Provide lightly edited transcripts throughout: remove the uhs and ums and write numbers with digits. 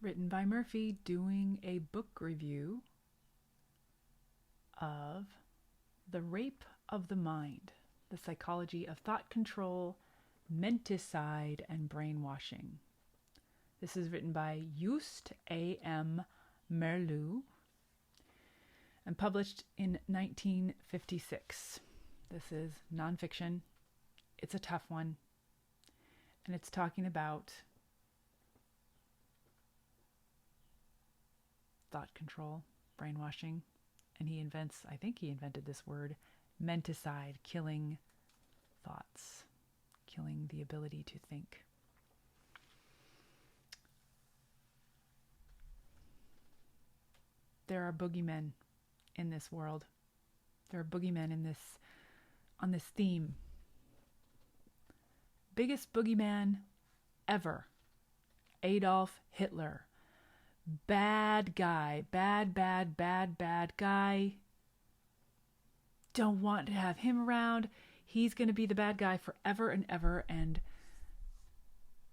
written by Murphy, doing a book review of The Rape of the Mind, The Psychology of Thought Control, Menticide, and Brainwashing. This is written by Joost A.M. Meerlo and published in 1956. This is nonfiction. It's a tough one. And it's talking about thought control, brainwashing. And I think he invented this word, menticide, killing thoughts, killing the ability to think. There are boogeymen in this world. There are boogeymen on this theme. Biggest boogeyman ever. Adolf Hitler. Bad guy. Bad guy. Don't want to have him around. He's going to be the bad guy forever and ever, and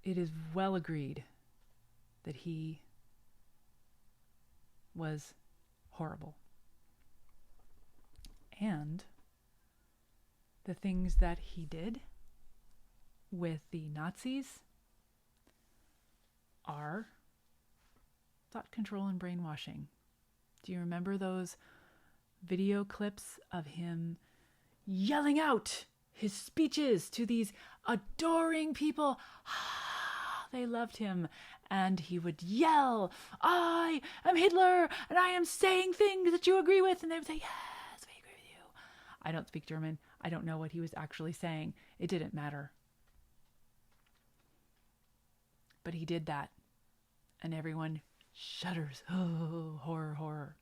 it is well agreed that he was horrible. And the things that he did with the Nazis are thought control and brainwashing. Do you remember those video clips of him yelling out his speeches to these adoring people? They loved him. And he would yell, "I am Hitler, and I am saying things that you agree with." And they would say, "Yes, we agree with you." I don't speak German. I don't know what he was actually saying. It didn't matter. But he did that. And everyone shudders. Oh, horror, horror.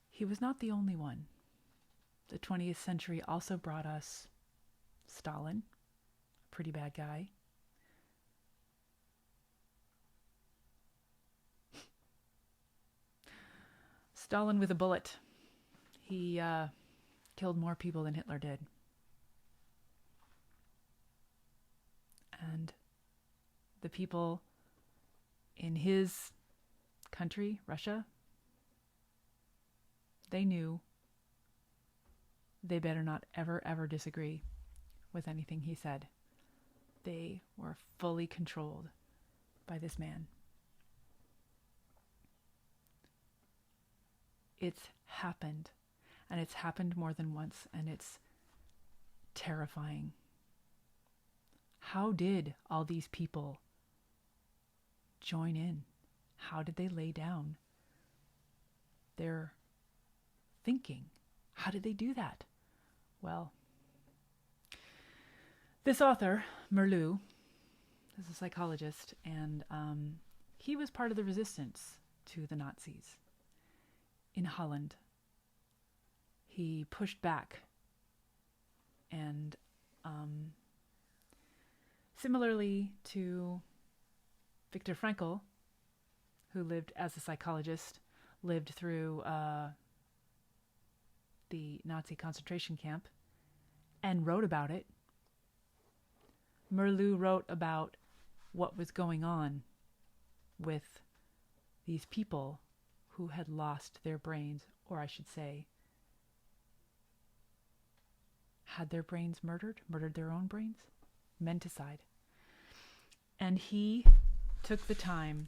He was not the only one. The 20th century also brought us Stalin, a pretty bad guy. Stalin with a bullet. He killed more people than Hitler did. And the people in his country, Russia, they knew they better not ever disagree with anything he said. They were fully controlled by this man. It's happened, and it's happened more than once, and it's terrifying. How did all these people join in? How did they lay down their thinking? How did they do that? Well, this author, Meerlo, is a psychologist, and he was part of the resistance to the Nazis in Holland. He pushed back, and similarly to Viktor Frankl, who lived as a psychologist, lived through the Nazi concentration camp and wrote about it. Meerlo wrote about what was going on with these people who had lost their brains, or I should say, had their brains murdered their own brains, menticide. And he took the time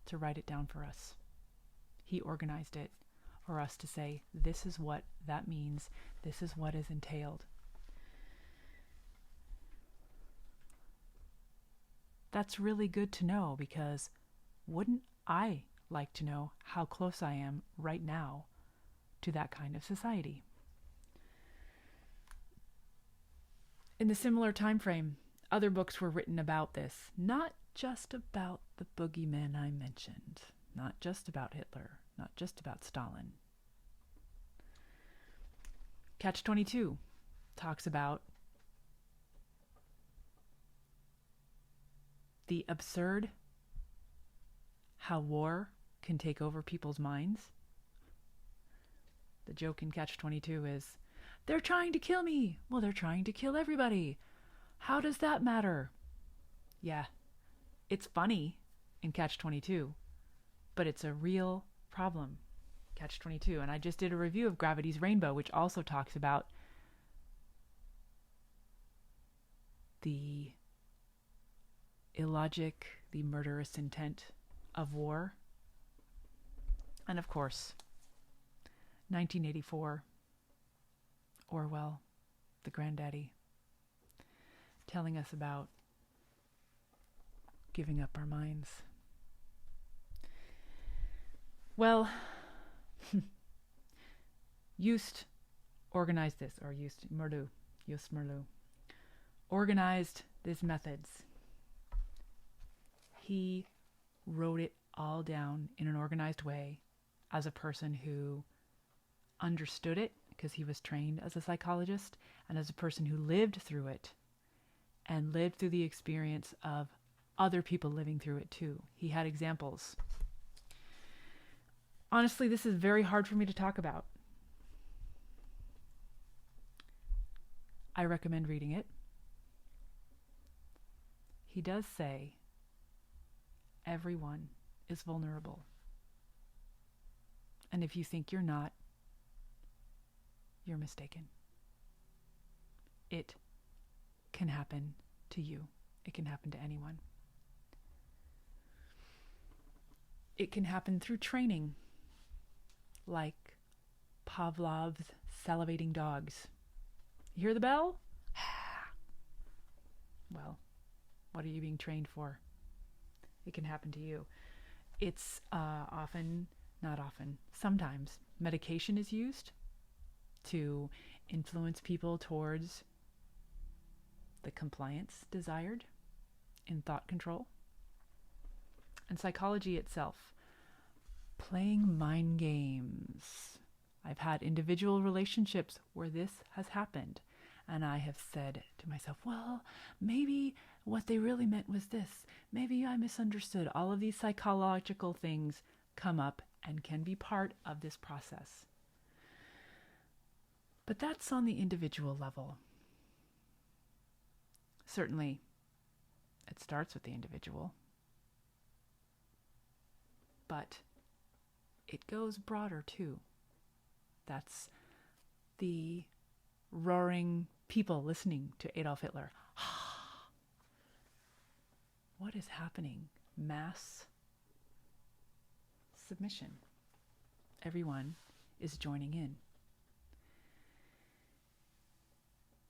to write it down for us. He organized it for us to say, this is what that means, this is what is entailed. That's really good to know, because wouldn't I like to know how close I am right now to that kind of society? In the similar time frame, other books were written about this, not just about the boogeymen I mentioned, not just about Hitler, not just about Stalin. Catch-22 talks about the absurd, how war can take over people's minds. The joke in Catch-22 is, they're trying to kill me. Well, they're trying to kill everybody. How does that matter? Yeah, it's funny in Catch-22, but it's a real problem, Catch-22. And I just did a review of Gravity's Rainbow, which also talks about the illogic, the murderous intent of war. And of course, 1984, Orwell, the granddaddy, telling us about giving up our minds. Well, Joost organized this, or Joost Meerlo organized these methods. He wrote it all down in an organized way as a person who understood it because he was trained as a psychologist, and as a person who lived through it and lived through the experience of other people living through it too. He had examples. Honestly, this is very hard for me to talk about. I recommend reading it. He does say everyone is vulnerable. And if you think you're not, you're mistaken. It can happen to you. It can happen to anyone. It can happen through training, like Pavlov's salivating dogs. You hear the bell? Well, what are you being trained for? It can happen to you. It's sometimes medication is used to influence people towards the compliance desired in thought control. And psychology itself, playing mind games. I've had individual relationships where this has happened, and I have said to myself, well, maybe what they really meant was this. Maybe I misunderstood. All of these psychological things come up and can be part of this process. But that's on the individual level. Certainly, it starts with the individual. But it goes broader too. That's the roaring people listening to Adolf Hitler. What is happening? Mass submission. Everyone is joining in.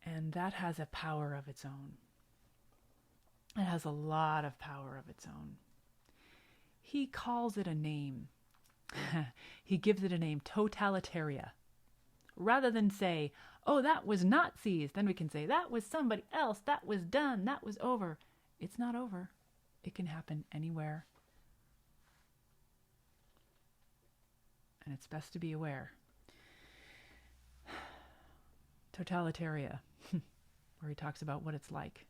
And that has a power of its own. It has a lot of power of its own. He calls it a name. He gives it a name, totalitarian. Rather than say, oh, that was Nazis, then we can say, that was somebody else, that was done, that was over. It's not over. It can happen anywhere. And it's best to be aware. Totalitarian, where he talks about what it's like.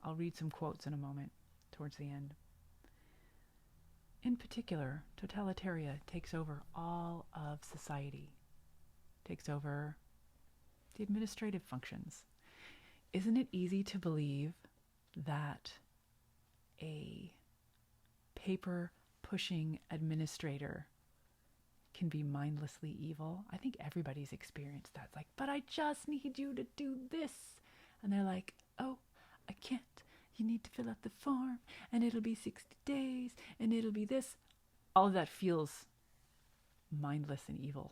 I'll read some quotes in a moment, towards the end. In particular, totalitarian takes over all of society, takes over the administrative functions. Isn't it easy to believe that a paper-pushing administrator can be mindlessly evil? I think everybody's experienced that. It's like, but I just need you to do this. And they're like, oh, I can't. You need to fill out the form, and it'll be 60 days, and it'll be this. All of that feels mindless and evil.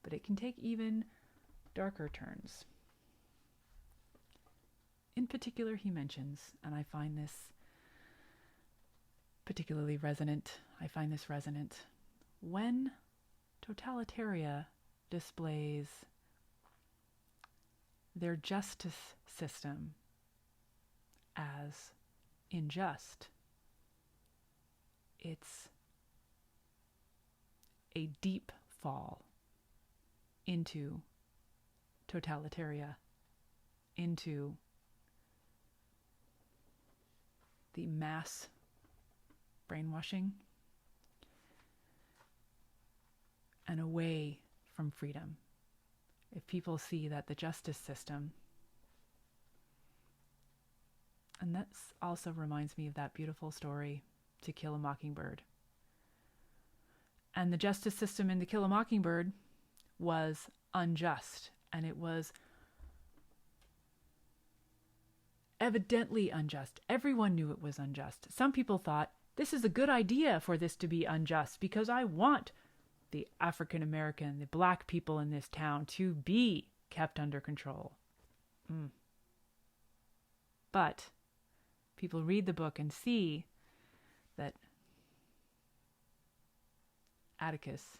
But it can take even darker turns. In particular, he mentions, and I find this particularly resonant, when totalitarian displays their justice system as unjust, it's a deep fall into totalitarian, into the mass brainwashing, and away from freedom. If people see that the justice system And that also reminds me of that beautiful story, To Kill a Mockingbird. And the justice system in To Kill a Mockingbird was unjust, and it was evidently unjust. Everyone knew it was unjust. Some people thought, this is a good idea for this to be unjust because I want the African American, the black people in this town to be kept under control. But people read the book and see that Atticus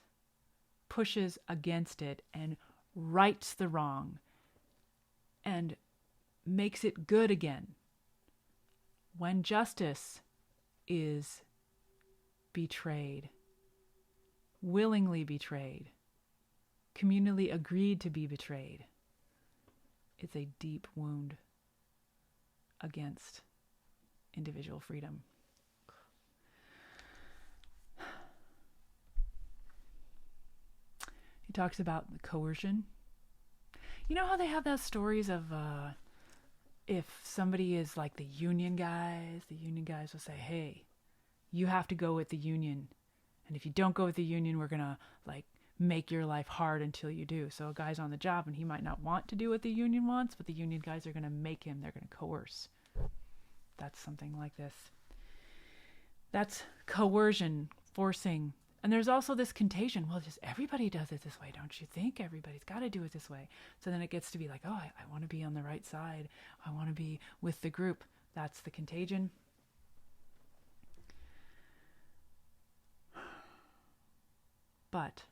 pushes against it and rights the wrong and makes it good again. When justice is betrayed, willingly betrayed, communally agreed to be betrayed, it's a deep wound against individual freedom. He talks about the coercion. You know how they have those stories of if somebody is like the union guys will say, hey, you have to go with the union. And if you don't go with the union, we're going to like make your life hard until you do. So a guy's on the job and he might not want to do what the union wants, but the union guys are going to make him. They're going to coerce. That's something like this. That's coercion, forcing. And there's also this contagion. Well, just everybody does it this way, don't you think? Everybody's got to do it this way. So then it gets to be like, oh, I want to be on the right side. I want to be with the group. That's the contagion. But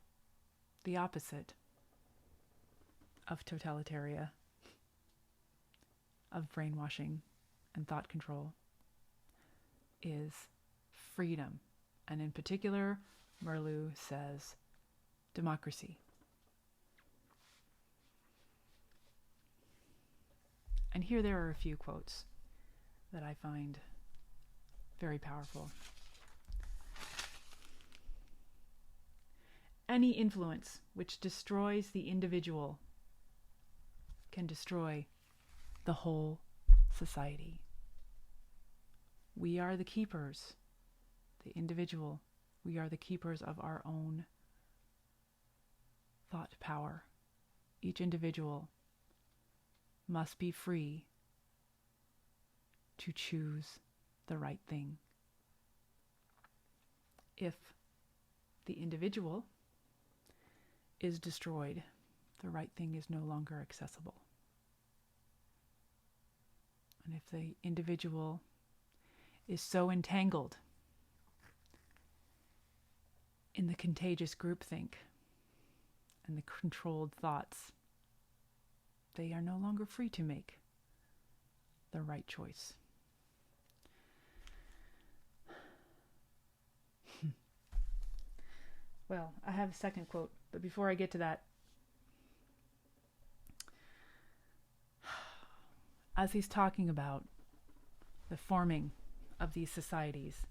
the opposite of totalitarianism, of brainwashing and thought control, is freedom. And in particular, Meerlo says democracy. And here there are a few quotes that I find very powerful. Any influence which destroys the individual can destroy the whole society. We are the keepers, the individual. We are the keepers of our own thought power. Each individual must be free to choose the right thing. If the individual is destroyed, the right thing is no longer accessible. And if the individual is so entangled in the contagious groupthink and the controlled thoughts, they are no longer free to make the right choice. Well, I have a second quote, but before I get to that, as he's talking about the forming of these societies,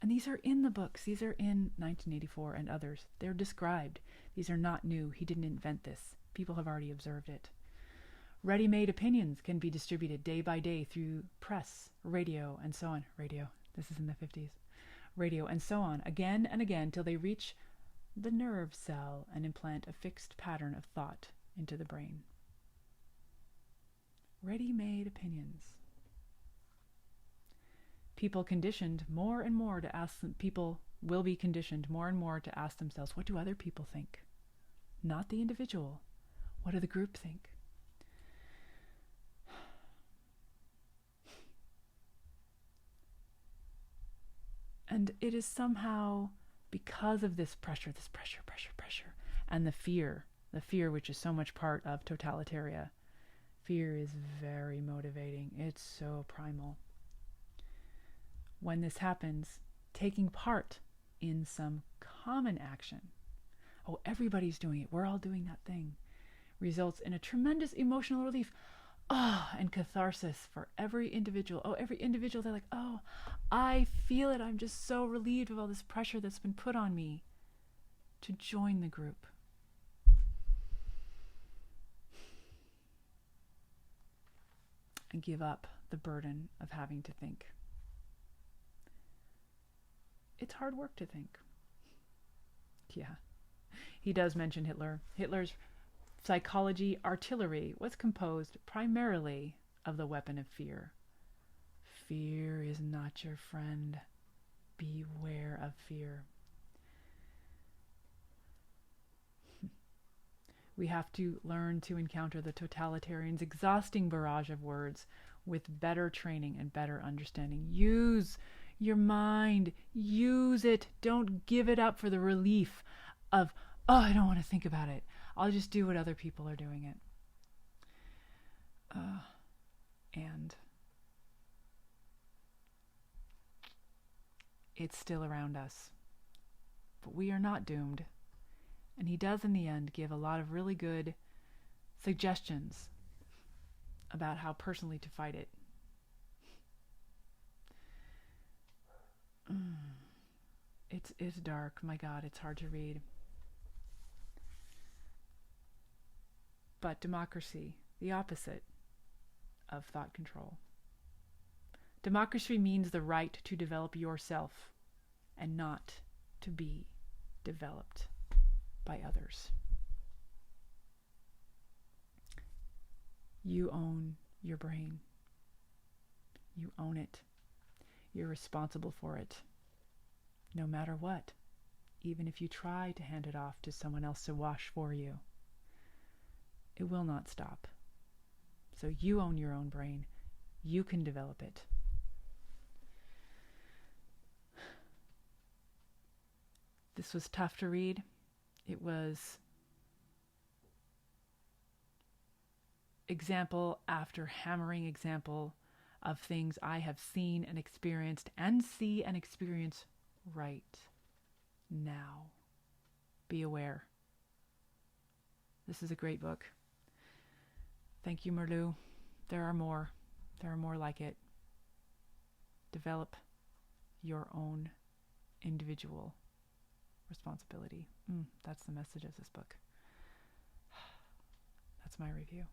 and these are in the books, these are in 1984 and others, they're described. These are not new. He didn't invent this. People have already observed it. Ready-made opinions can be distributed day by day through press, radio, and so on. Radio, this is in the 50s. Radio, and so on, again and again, till they reach the nerve cell and implant a fixed pattern of thought into the brain. Ready-made opinions. People conditioned more and more to ask them, people will be conditioned more and more to ask themselves, what do other people think? Not the individual. What do the group think? And it is somehow because of this pressure, and the fear which is so much part of totalitarianism. Fear is very motivating. It's so primal. When this happens, taking part in some common action, oh, everybody's doing it, we're all doing that thing, results in a tremendous emotional relief. And catharsis for every individual. Every individual, they're like, I feel it. I'm just so relieved of all this pressure that's been put on me to join the group. And give up the burden of having to think. It's hard work to think. Yeah. He does mention Hitler. Hitler's psychology artillery was composed primarily of the weapon of fear. Fear is not your friend. Beware of fear. We have to learn to encounter the totalitarians' exhausting barrage of words with better training and better understanding. Use your mind. Use it. Don't give it up for the relief of, oh, I don't want to think about it. I'll just do what other people are doing it. And it's still around us. But we are not doomed. And he does, in the end, give a lot of really good suggestions about how personally to fight it. It's dark. My God, it's hard to read. But democracy, the opposite of thought control. Democracy means the right to develop yourself and not to be developed by others. You own your brain. You own it. You're responsible for it. No matter what. Even if you try to hand it off to someone else to wash for you. It will not stop. So you own your own brain. You can develop it. This was tough to read. It was example after hammering example of things I have seen and experienced and see and experience right now. Be aware. This is a great book. Thank you, Meerlo. There are more. There are more like it. Develop your own individual responsibility. That's the message of this book. That's my review.